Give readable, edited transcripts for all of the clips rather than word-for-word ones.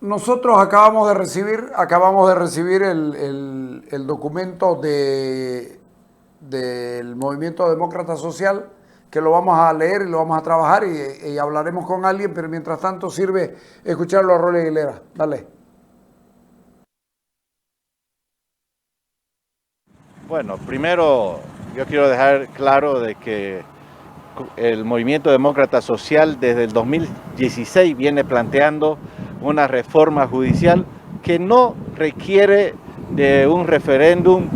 nosotros acabamos de recibir el documento del Movimiento Demócrata Social, que lo vamos a leer y lo vamos a trabajar y hablaremos con alguien, pero mientras tanto sirve escucharlo a Rolly Aguilera. Dale. Bueno, primero yo quiero dejar claro de que el Movimiento Demócrata Social desde el 2016 viene planteando una reforma judicial que no requiere de un referéndum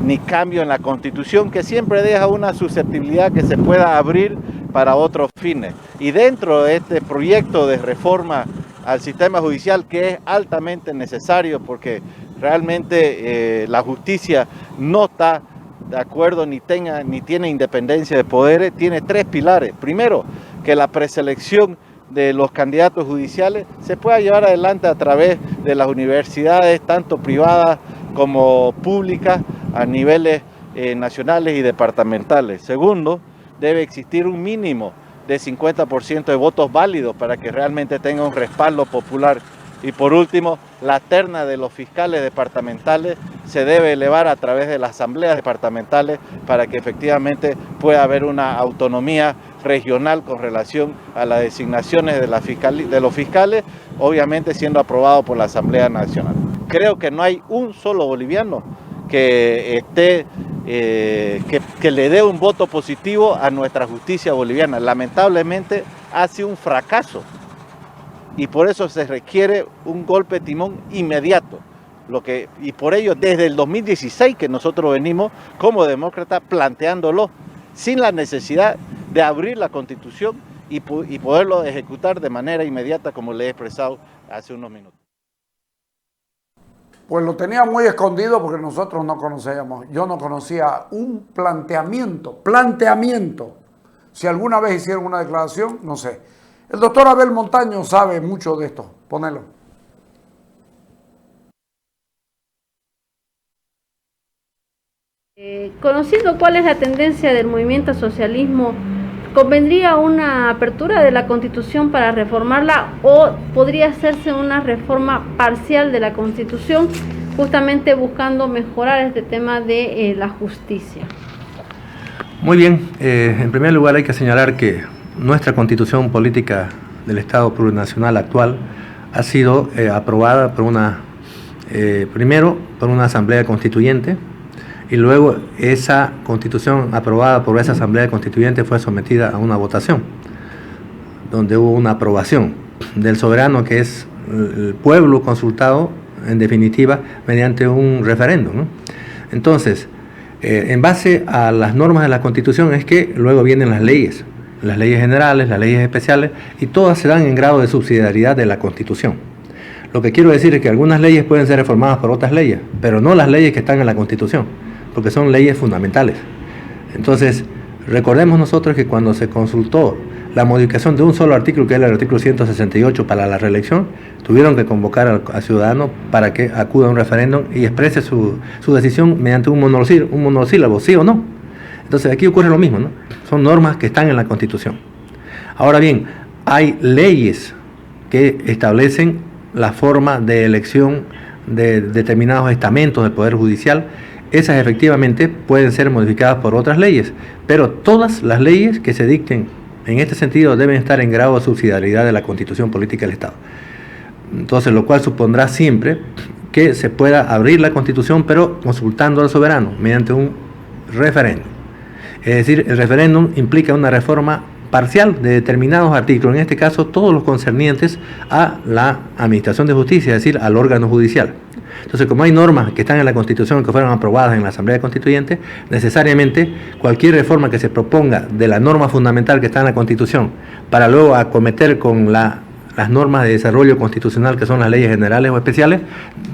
ni cambio en la Constitución, que siempre deja una susceptibilidad que se pueda abrir para otros fines. Y dentro de este proyecto de reforma al sistema judicial, que es altamente necesario porque realmente la justicia no está de acuerdo ni tiene independencia de poderes, tiene tres pilares. Primero, que la preselección de los candidatos judiciales se pueda llevar adelante a través de las universidades, tanto privadas como públicas, a niveles nacionales y departamentales. Segundo, debe existir un mínimo de 50% de votos válidos para que realmente tenga un respaldo popular. Y por último, la terna de los fiscales departamentales se debe elevar a través de las asambleas departamentales para que efectivamente pueda haber una autonomía regional con relación a las designaciones de los fiscales, obviamente siendo aprobado por la Asamblea Nacional. Creo que no hay un solo boliviano que le dé un voto positivo a nuestra justicia boliviana. Lamentablemente ha sido un fracaso y por eso se requiere un golpe de timón inmediato. Y por ello desde el 2016 que nosotros venimos como demócratas planteándolo, sin la necesidad de abrir la Constitución y poderlo ejecutar de manera inmediata, como le he expresado hace unos minutos. Pues lo tenía muy escondido porque nosotros no conocíamos. Yo no conocía un planteamiento. Si alguna vez hicieron una declaración, no sé. El doctor Abel Montaño sabe mucho de esto. Ponelo. Conociendo cuál es la tendencia del movimiento socialismo, ¿convendría una apertura de la Constitución para reformarla o podría hacerse una reforma parcial de la Constitución, justamente buscando mejorar este tema de la justicia? Muy bien, en primer lugar hay que señalar que nuestra Constitución política del Estado plurinacional actual ha sido aprobada primero por una Asamblea Constituyente, y luego esa Constitución aprobada por esa Asamblea Constituyente fue sometida a una votación, donde hubo una aprobación del soberano, que es el pueblo consultado, en definitiva, mediante un referéndum, ¿no? Entonces, en base a las normas de la Constitución es que luego vienen las leyes generales, las leyes especiales, y todas se dan en grado de subsidiariedad de la Constitución. Lo que quiero decir es que algunas leyes pueden ser reformadas por otras leyes, pero no las leyes que están en la Constitución, porque son leyes fundamentales. Entonces, recordemos nosotros que cuando se consultó la modificación de un solo artículo, que es el artículo 168 para la reelección, tuvieron que convocar al ciudadano para que acuda a un referéndum y exprese su decisión mediante un monosílabo, sí o no. Entonces aquí ocurre lo mismo, ¿no? Son normas que están en la Constitución. Ahora bien, hay leyes que establecen la forma de elección de determinados estamentos del Poder Judicial. Esas efectivamente pueden ser modificadas por otras leyes, pero todas las leyes que se dicten en este sentido deben estar en grado de subsidiariedad de la Constitución Política del Estado. Entonces, lo cual supondrá siempre que se pueda abrir la Constitución, pero consultando al soberano mediante un referéndum. Es decir, el referéndum implica una reforma parcial de determinados artículos, en este caso todos los concernientes a la Administración de Justicia, es decir, al órgano judicial. Entonces, como hay normas que están en la Constitución que fueron aprobadas en la Asamblea Constituyente, necesariamente cualquier reforma que se proponga de la norma fundamental que está en la Constitución para luego acometer con las normas de desarrollo constitucional, que son las leyes generales o especiales,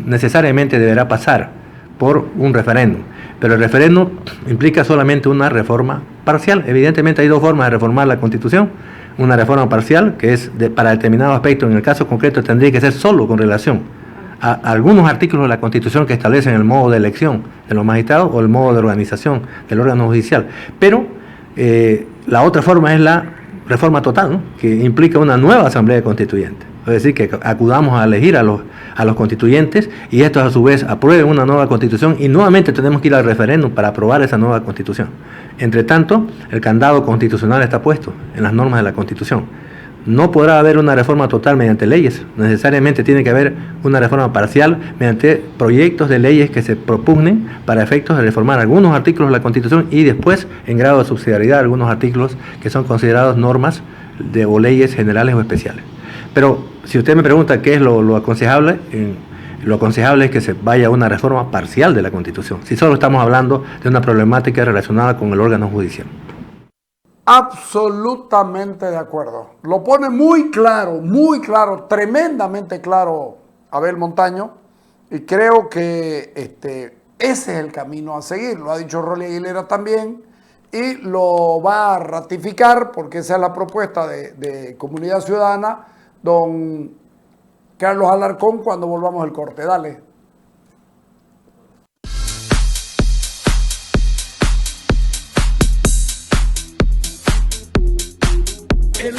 necesariamente deberá pasar por un referéndum. Pero el referéndum implica solamente una reforma parcial. Evidentemente hay dos formas de reformar la Constitución. Una reforma parcial, que es para determinado aspecto, en el caso concreto tendría que ser solo con relación a algunos artículos de la Constitución que establecen el modo de elección de los magistrados o el modo de organización del órgano judicial. Pero la otra forma es la reforma total, ¿no? Que implica una nueva Asamblea Constituyente. es decir, que acudamos a elegir a los constituyentes y estos a su vez aprueben una nueva constitución y nuevamente tenemos que ir al referéndum para aprobar esa nueva constitución. Entre tanto, el candado constitucional está puesto en las normas de la Constitución. No podrá haber una reforma total mediante leyes, necesariamente tiene que haber una reforma parcial mediante proyectos de leyes que se propugnen para efectos de reformar algunos artículos de la Constitución y después, en grado de subsidiariedad, algunos artículos que son considerados normas o leyes generales o especiales. Pero si usted me pregunta qué es lo aconsejable, lo aconsejable es que se vaya a una reforma parcial de la Constitución, si solo estamos hablando de una problemática relacionada con el órgano judicial. Absolutamente de acuerdo. Lo pone muy claro, tremendamente claro Abel Montaño, y creo que ese es el camino a seguir. Lo ha dicho Rolly Aguilera también y lo va a ratificar porque esa es la propuesta de Comunidad Ciudadana, don Carlos Alarcón, cuando volvamos al corte. Dale. El